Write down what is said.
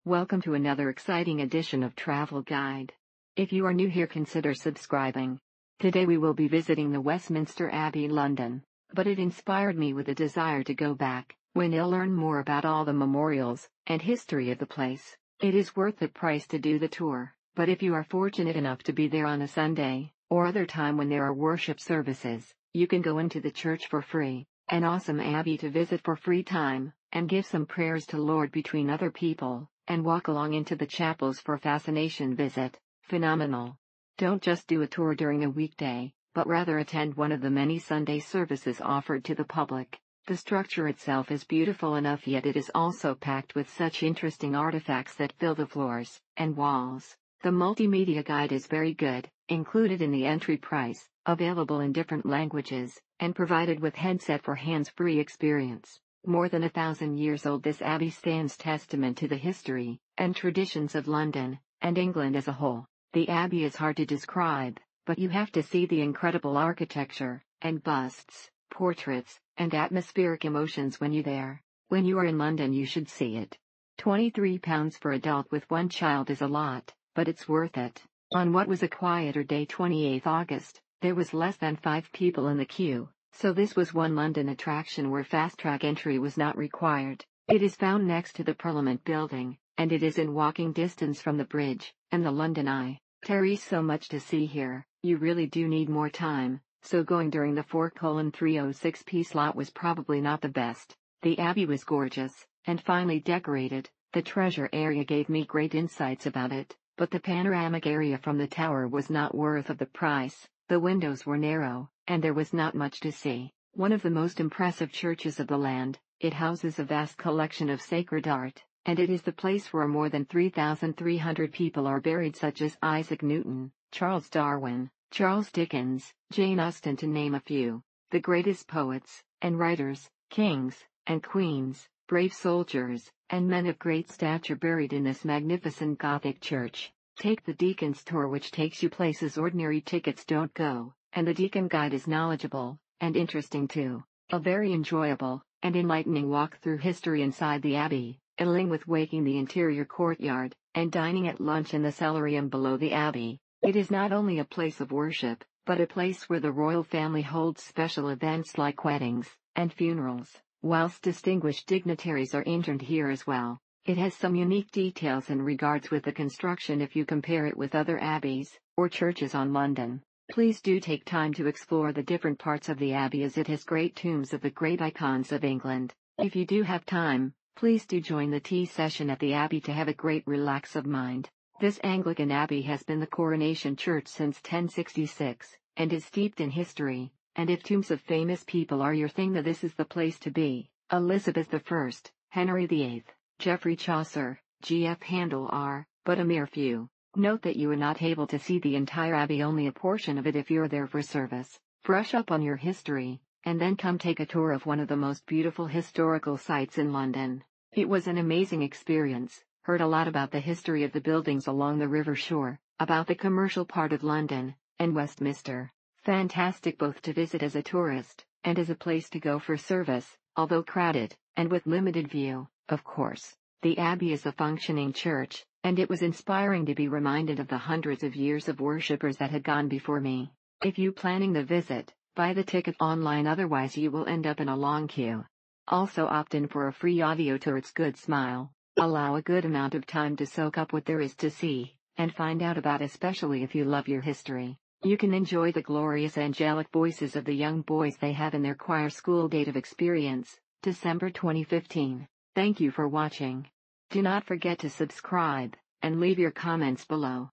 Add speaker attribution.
Speaker 1: Welcome to another exciting edition of Travel Guide. If you are new here, consider subscribing. Today we will be visiting the Westminster Abbey, London, but it inspired me with a desire to go back, when I'll learn more about all the memorials and history of the place. It is worth the price to do the tour, but if you are fortunate enough to be there on a Sunday, or other time when there are worship services, you can go into the church for free. An awesome abbey to visit for free time, and give some prayers to Lord between other people, and walk along into the chapels for a fascination visit. Phenomenal. Don't just do a tour during a weekday, but rather attend one of the many Sunday services offered to the public. The structure itself is beautiful enough, yet it is also packed with such interesting artifacts that fill the floors and walls. The multimedia guide is very good, included in the entry price, available in different languages, and provided with headset for hands-free experience. More than 1,000 years old, this abbey stands testament to the history and traditions of London and England as a whole. The abbey is hard to describe, but you have to see the incredible architecture and busts, portraits, and atmospheric emotions when you're there. When you are in London, you should see it. £23 for adult with one child is a lot, but it's worth it. On what was a quieter day, 28th August, there was less than 5 people in the queue, so this was one London attraction where fast-track entry was not required. It is found next to the Parliament building, and it is in walking distance from the bridge and the London Eye. There is so much to see here, you really do need more time, so going during the 4:306 slot was probably not the best. The abbey was gorgeous, and finely decorated. The treasure area gave me great insights about it, but the panoramic area from the tower was not worth of the price. The windows were narrow, and there was not much to see. One of the most impressive churches of the land, it houses a vast collection of sacred art, and it is the place where more than 3,300 people are buried, such as Isaac Newton, Charles Darwin, Charles Dickens, Jane Austen, to name a few. The greatest poets and writers, kings and queens, brave soldiers, and men of great stature buried in this magnificent Gothic church. Take the Deacon's tour, which takes you places ordinary tickets don't go, and the Deacon guide is knowledgeable and interesting too. A very enjoyable and enlightening walk through history inside the abbey, along with waking the interior courtyard and dining at lunch in the cellarium below the abbey. It is not only a place of worship, but a place where the royal family holds special events like weddings and funerals, whilst distinguished dignitaries are interned here as well. It has some unique details in regards with the construction if you compare it with other abbeys or churches on London. Please do take time to explore the different parts of the abbey, as it has great tombs of the great icons of England. If you do have time, please do join the tea session at the abbey to have a great relax of mind. This Anglican abbey has been the coronation church since 1066, and is steeped in history, and if tombs of famous people are your thing, then this is the place to be. Elizabeth I, Henry VIII, Geoffrey Chaucer, G.F. Handel are but a mere few. Note that you are not able to see the entire abbey, only a portion of it if you're there for service. Brush up on your history, and then come take a tour of one of the most beautiful historical sites in London. It was an amazing experience. Heard a lot about the history of the buildings along the river shore, about the commercial part of London, and Westminster. Fantastic both to visit as a tourist, and as a place to go for service, although crowded, and with limited view. Of course, the abbey is a functioning church, and it was inspiring to be reminded of the hundreds of years of worshippers that had gone before me. If you planning the visit, buy the ticket online, otherwise you will end up in a long queue. Also opt in for a free audio tour. It's good smile. Allow a good amount of time to soak up what there is to see, and find out about, especially if you love your history. You can enjoy the glorious angelic voices of the young boys they have in their choir school. Date of experience, December 2015. Thank you for watching. Do not forget to subscribe, and leave your comments below.